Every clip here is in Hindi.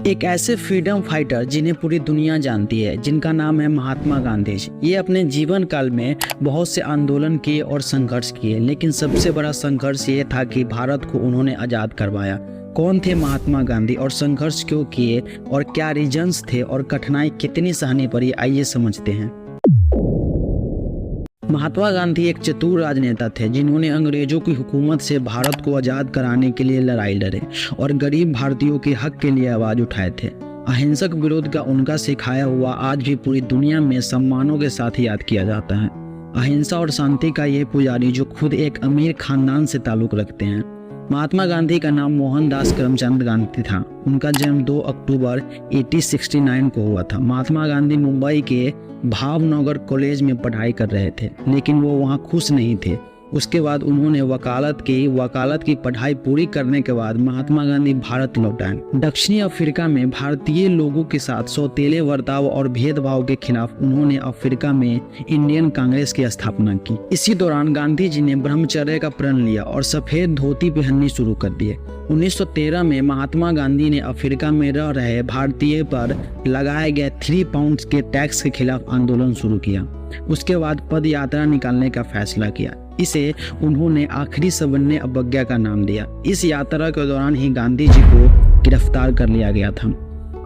एक ऐसे फ्रीडम फाइटर जिन्हें पूरी दुनिया जानती है, जिनका नाम है महात्मा गांधी जी। ये अपने जीवन काल में बहुत से आंदोलन किए और संघर्ष किए, लेकिन सबसे बड़ा संघर्ष ये था कि भारत को उन्होंने आज़ाद करवाया। कौन थे महात्मा गांधी और संघर्ष क्यों किए और क्या रीजंस थे और कठिनाई कितनी सहनी पड़ी, आइए समझते हैं। महात्मा गांधी एक चतुर राजनेता थे जिन्होंने अंग्रेजों की हुकूमत से भारत को आज़ाद कराने के लिए लड़ाई लड़े और गरीब भारतीयों के हक के लिए आवाज़ उठाए थे। अहिंसक विरोध का उनका सिखाया हुआ आज भी पूरी दुनिया में सम्मानों के साथ याद किया जाता है। अहिंसा और शांति का ये पुजारी जो खुद एक अमीर खानदान से ताल्लुक़ रखते हैं। महात्मा गांधी का नाम मोहनदास करमचंद गांधी था। उनका जन्म 2 अक्टूबर 1869 को हुआ था। महात्मा गांधी मुंबई के भावनगर कॉलेज में पढ़ाई कर रहे थे, लेकिन वो वहाँ खुश नहीं थे। उसके बाद उन्होंने वकालत की पढ़ाई पूरी करने के बाद महात्मा गांधी भारत लौट आए। दक्षिणी अफ्रीका में भारतीय लोगों के साथ सौतेले बर्ताव और भेदभाव के खिलाफ उन्होंने अफ्रीका में इंडियन कांग्रेस की स्थापना की। इसी दौरान गांधी जी ने ब्रह्मचर्य का प्रण लिया और सफेद धोती पहननी शुरू कर दिए। 1913 में महात्मा गांधी ने अफ्रीका में रह रहे भारतीय पर लगाए गए 3 पाउंड के टैक्स के खिलाफ आंदोलन शुरू किया। उसके बाद पद यात्रा निकालने का फैसला किया। इसे उन्होंने आखिरी सवर्ण अवज्ञा का नाम दिया। इस यात्रा के दौरान ही गांधी जी को गिरफ्तार कर लिया गया था।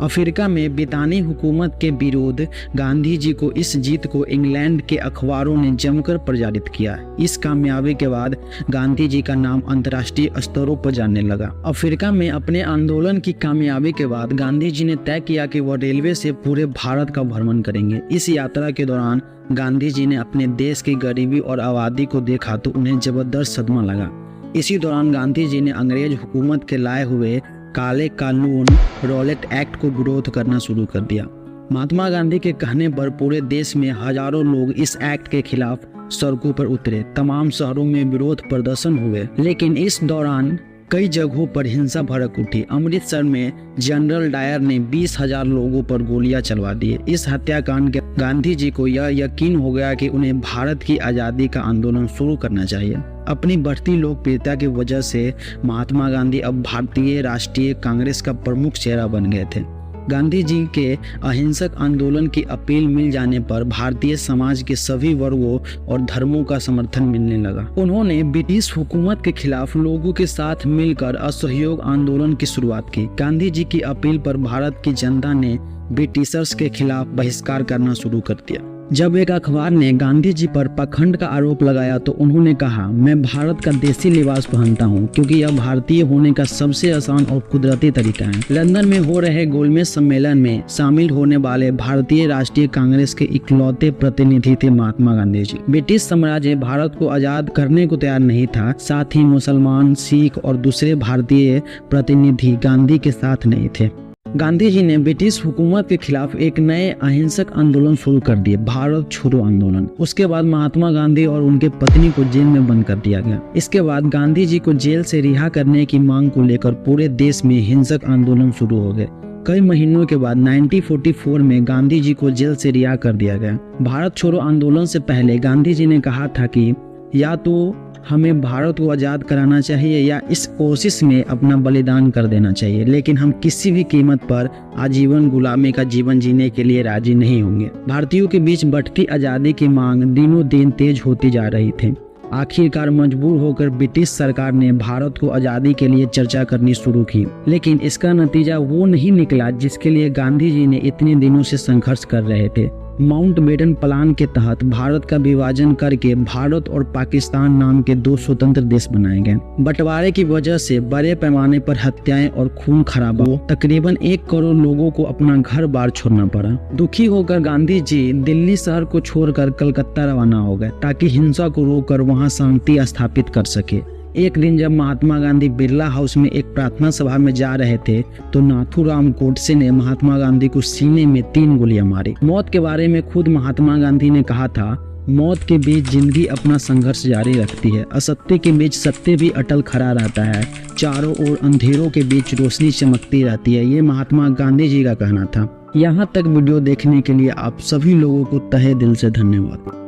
अफ्रीका में ब्रितानी हुकूमत के विरोध गांधी जी को इस जीत को इंग्लैंड के अखबारों ने जमकर प्रचारित किया। इस कामयाबी के बाद गांधी जी का नाम अंतर्राष्ट्रीय स्तरों पर जानने लगा। अफ्रीका में अपने आंदोलन की कामयाबी के बाद गांधी जी ने तय किया कि वह रेलवे से पूरे भारत का भ्रमण करेंगे। इस यात्रा के दौरान गांधी जी ने अपने देश की गरीबी और आबादी को देखा तो उन्हें जबरदस्त सदमा लगा। इसी दौरान गांधी जी ने अंग्रेज हुकूमत के लाए हुए काले कानून रॉलेट एक्ट को विरोध करना शुरू कर दिया। महात्मा गांधी के कहने पर पूरे देश में हजारों लोग इस एक्ट के खिलाफ सड़कों पर उतरे। तमाम शहरों में विरोध प्रदर्शन हुए, लेकिन इस दौरान कई जगहों पर हिंसा भड़क उठी। अमृतसर में जनरल डायर ने 20,000 लोगों पर गोलियां चलवा दी। इस हत्याकांड के गांधी जी को यह यकीन हो गया कि उन्हें भारत की आज़ादी का आंदोलन शुरू करना चाहिए। अपनी बढ़ती लोकप्रियता की वजह से महात्मा गांधी अब भारतीय राष्ट्रीय कांग्रेस का प्रमुख चेहरा बन गए थे। गांधी जी के अहिंसक आंदोलन की अपील मिल जाने पर भारतीय समाज के सभी वर्गों और धर्मों का समर्थन मिलने लगा। उन्होंने ब्रिटिश हुकूमत के खिलाफ लोगों के साथ मिलकर असहयोग आंदोलन की शुरुआत की। गांधी जी की अपील पर भारत की जनता ने ब्रिटिशर्स के खिलाफ बहिष्कार करना शुरू कर दिया। जब एक अखबार ने गांधी जी पर पाखंड का आरोप लगाया तो उन्होंने कहा, मैं भारत का देसी लिबास पहनता हूं क्योंकि यह भारतीय होने का सबसे आसान और कुदरती तरीका है। लंदन में हो रहे गोलमेज सम्मेलन में शामिल होने वाले भारतीय राष्ट्रीय कांग्रेस के इकलौते प्रतिनिधि थे महात्मा गांधी जी। ब्रिटिश साम्राज्य भारत को आजाद करने को तैयार नहीं था। साथ ही मुसलमान, सिख और दूसरे भारतीय प्रतिनिधि गांधी के साथ नहीं थे। गांधी जी ने ब्रिटिश हुकूमत के खिलाफ एक नए अहिंसक आंदोलन शुरू कर दिए, भारत छोड़ो आंदोलन। उसके बाद महात्मा गांधी और उनके पत्नी को जेल में बंद कर दिया गया। इसके बाद गांधी जी को जेल से रिहा करने की मांग को लेकर पूरे देश में हिंसक आंदोलन शुरू हो गए। कई महीनों के बाद 1944 में गांधी जी को जेल से रिहा कर दिया गया। भारत छोड़ो आंदोलन से पहले गांधी जी ने कहा था कि या तो हमें भारत को आज़ाद कराना चाहिए या इस कोशिश में अपना बलिदान कर देना चाहिए, लेकिन हम किसी भी कीमत पर आजीवन गुलामी का जीवन जीने के लिए राजी नहीं होंगे। भारतीयों के बीच बढ़ती आज़ादी की मांग दिनों दिन तेज होती जा रही थी। आखिरकार मजबूर होकर ब्रिटिश सरकार ने भारत को आज़ादी के लिए चर्चा करनी शुरू की, लेकिन इसका नतीजा वो नहीं निकला जिसके लिए गांधी जी ने इतने दिनों से संघर्ष कर रहे थे। माउंटबेटन प्लान के तहत भारत का विभाजन करके भारत और पाकिस्तान नाम के 2 स्वतंत्र देश बनाए गए। बंटवारे की वजह से बड़े पैमाने पर हत्याएं और खून खराबा, तकरीबन 1 करोड़ लोगों को अपना घर बार छोड़ना पड़ा। दुखी होकर गांधी जी दिल्ली शहर को छोड़कर कलकत्ता रवाना हो गए ताकि हिंसा को रोककर वहां शांति स्थापित कर सके। एक दिन जब महात्मा गांधी बिरला हाउस में एक प्रार्थना सभा में जा रहे थे तो नाथूराम गोडसे ने महात्मा गांधी को सीने में 3 गोलियां मारी। मौत के बारे में खुद महात्मा गांधी ने कहा था, मौत के बीच जिंदगी अपना संघर्ष जारी रखती है, असत्य के बीच सत्य भी अटल खड़ा रहता है, चारों ओर अंधेरों के बीच रोशनी चमकती रहती है। ये महात्मा गांधी जी का कहना था। यहाँ तक वीडियो देखने के लिए आप सभी लोगों को तहे दिल से धन्यवाद।